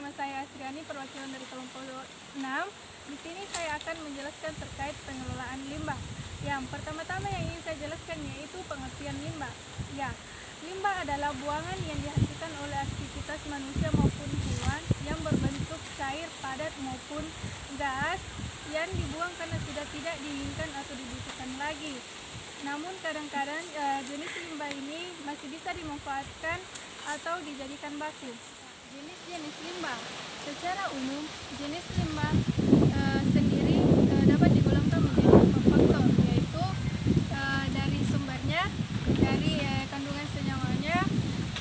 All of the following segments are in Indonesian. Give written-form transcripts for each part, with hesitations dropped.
nama saya Asriani, perwakilan dari kelompok 6. Di sini saya akan menjelaskan terkait pengelolaan limbah. Yang pertama-tama yang ingin saya jelaskan yaitu pengertian limbah. Ya, limbah adalah buangan yang dihasilkan oleh aktivitas manusia maupun hewan yang berbentuk cair, padat maupun gas yang dibuang karena sudah tidak diinginkan atau dibutuhkan lagi. Namun kadang-kadang jenis limbah ini masih bisa dimanfaatkan atau dijadikan baku. Jenis-jenis limbah. Secara umum, jenis limbah sendiri dapat digolongkan menjadi 4 faktor, yaitu dari sumbernya, dari kandungan senyawanya,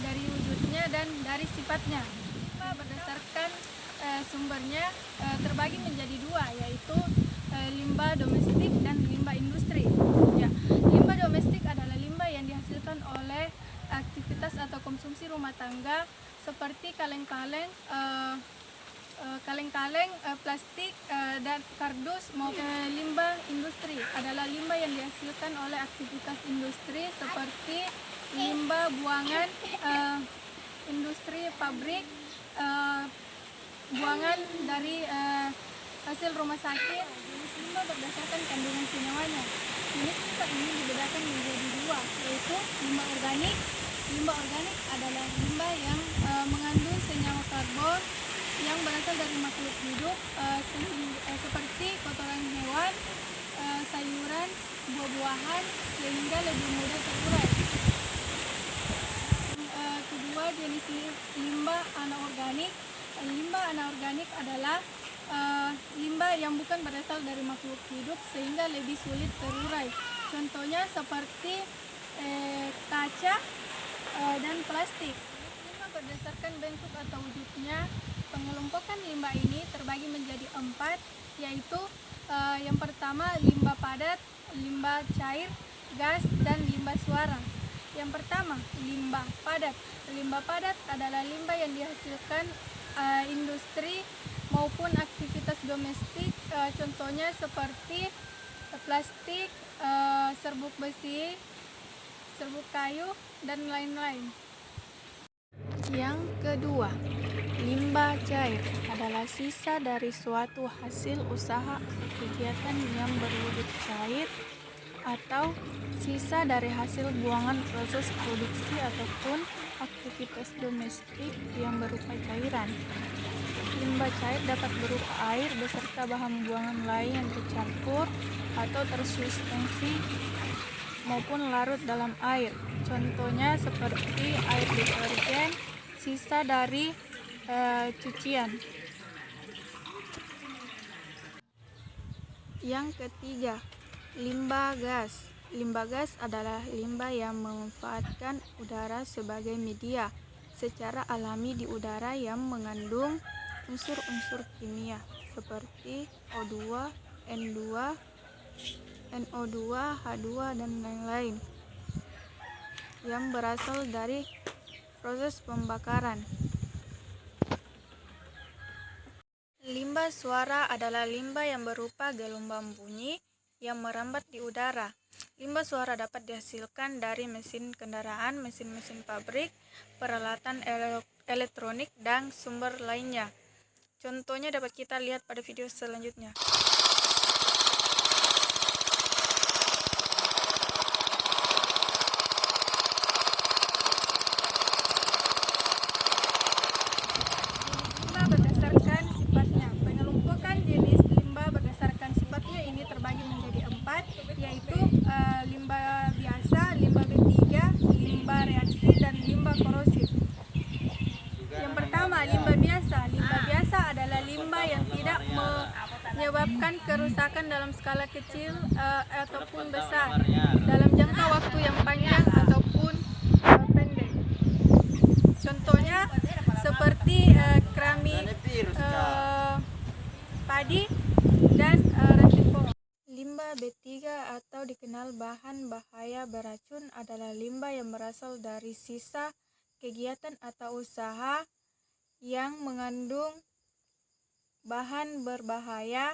dari wujudnya, dan dari sifatnya. Berdasarkan sumbernya terbagi menjadi 2, yaitu limbah domestik dan limbah industri. Ya, limbah domestik adalah limbah yang dihasilkan oleh aktivitas atau konsumsi rumah tangga seperti kaleng-kaleng, plastik dan kardus. Limbah industri adalah limbah yang dihasilkan oleh aktivitas industri seperti limbah buangan industri pabrik, buangan dari hasil rumah sakit. Jenis limbah berdasarkan kandungan senyawanya. Jenis limbah ini dibedakan menjadi 2, yaitu limbah organik. Limbah organik adalah limbah yang mengandung senyawa karbon yang berasal dari makhluk hidup seperti kotoran hewan, sayuran, buah-buahan, sehingga lebih mudah terurai. Kedua, jenis limbah anorganik. Limbah anorganik adalah limbah yang bukan berasal dari makhluk hidup sehingga lebih sulit terurai. Contohnya seperti kaca dan plastik. Limbah berdasarkan bentuk atau wujudnya. Pengelompokan limbah ini terbagi menjadi 4, yaitu yang pertama limbah padat, limbah cair, gas, dan limbah suara. Yang pertama, limbah padat. Limbah padat adalah limbah yang dihasilkan industri maupun aktivitas domestik, contohnya seperti plastik, serbuk besi, serbuk kayu, dan lain-lain. Yang kedua, limbah cair adalah sisa dari suatu hasil usaha atau kegiatan yang berwujud cair atau sisa dari hasil buangan proses produksi ataupun aktivitas domestik yang berupa cairan. Limbah cair dapat berupa air beserta bahan buangan lain yang tercampur atau tersuspensi maupun larut dalam air. Contohnya seperti air deterjen, sisa dari cucian. Yang ketiga, limbah gas. Limbah gas adalah limbah yang memanfaatkan udara sebagai media secara alami di udara yang mengandung unsur-unsur kimia seperti O2, N2, NO2, H2, dan lain-lain yang berasal dari proses pembakaran. Limbah suara adalah limbah yang berupa gelombang bunyi yang merambat di udara. Limbah suara dapat dihasilkan dari mesin kendaraan, mesin-mesin pabrik, peralatan elektronik, dan sumber lainnya. Contohnya dapat kita lihat pada video selanjutnya. Limbah berdasarkan sifatnya. Pengelompokan jenis limbah berdasarkan sifatnya ini terbagi menjadi 4, yaitu limbah biasa, limbah B3, limbah reaksi, dan limbah korosif. Yang pertama, limbah biasa. Limbah biasa adalah limbah yang tidak menyebabkan kerusakan dalam skala kecil ataupun besar, dalam jangka waktu yang panjang ataupun pendek. Contohnya seperti keramik, padi, dan ranting pohon. Limbah B3 atau dikenal bahan bahaya beracun adalah limbah yang berasal dari sisa kegiatan atau usaha yang mengandung bahan berbahaya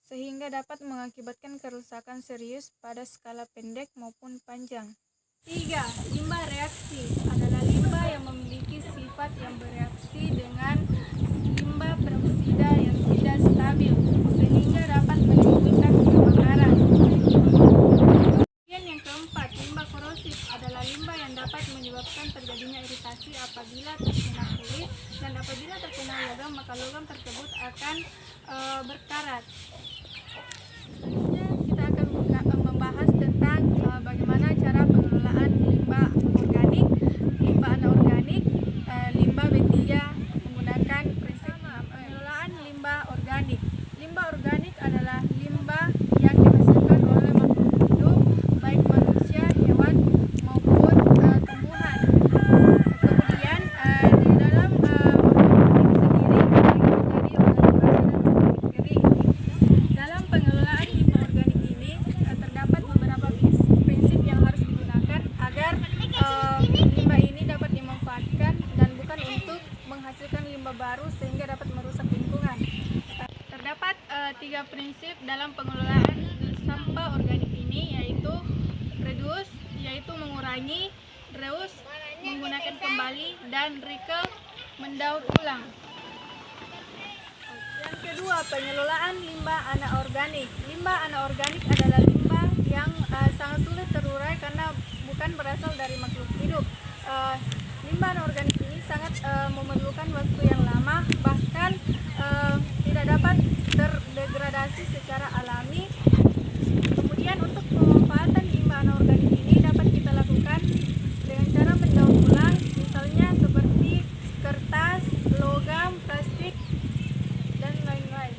sehingga dapat mengakibatkan kerusakan serius pada skala pendek maupun panjang. 3. Limbah reaksi adalah limbah yang memiliki sifat sifat yang bereaksi dengan limbah peroksida yang tidak stabil sehingga dapat menimbulkan kebakaran. Kemudian yang keempat, limbah korosif adalah limbah yang dapat menyebabkan terjadinya iritasi apabila terkena kulit, dan apabila terkena logam maka logam tersebut akan berkarat. Selanjutnya kita akan membahas tentang bagaimana cara pengelolaan limbah organik, limbah anorganik, limbah B3 menggunakan prinsip pengelolaan limbah organik. Limbah organik adalah limbah yang dihasilkan oleh makhluk hidup, baik manusia, hewan maupun tumbuhan. Kemudian di dalam organik ini sendiri menjadi organisasi dan kering. Dalam pengelolaan limbah organik ini terdapat beberapa prinsip yang harus digunakan agar limbah ini dapat dimanfaatkan dan bukan untuk menghasilkan limbah baru sehingga dapat merusak lingkungan. Terdapat 3 prinsip dalam pengelolaan sampah organik ini, yaitu reduce, yaitu mengurangi, reuse, menggunakan kembali, dan recycle, mendaur ulang. Yang kedua, pengelolaan limbah anorganik. Limbah anorganik adalah limbah yang sangat sulit terurai karena bukan berasal dari makhluk hidup. Limbah anorganik ini sangat memerlukan waktu yang lama, bahkan tidak dapat terdegradasi secara alami. Kemudian untuk pemanfaatan limbah anorganik ini dapat kita lakukan dengan cara mendaur ulang, misalnya seperti kertas, logam, plastik, dan lain-lain.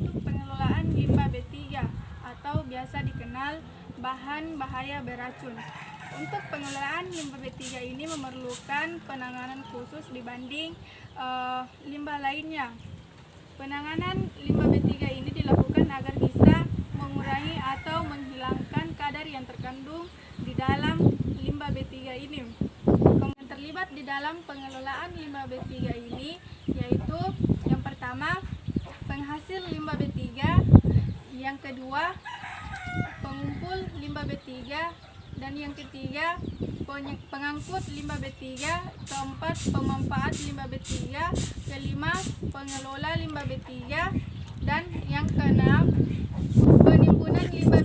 Untuk pengelolaan limbah B3 atau biasa dikenal bahan bahaya beracun. Untuk pengelolaan limbah B3 ini memerlukan penanganan khusus dibanding limbah lainnya. Penanganan limbah B3 ini dilakukan agar bisa mengurangi atau menghilangkan kadar yang terkandung di dalam limbah B3 ini. Yang terlibat di dalam pengelolaan limbah B3 ini yaitu yang pertama, penghasil limbah B3, yang kedua, pengumpul limbah B3, dan yang ketiga, pengangkut limbah B3, keempat, pemanfaat limbah B3, kelima, pengelola limbah B3, dan yang keenam, penimbunan limbah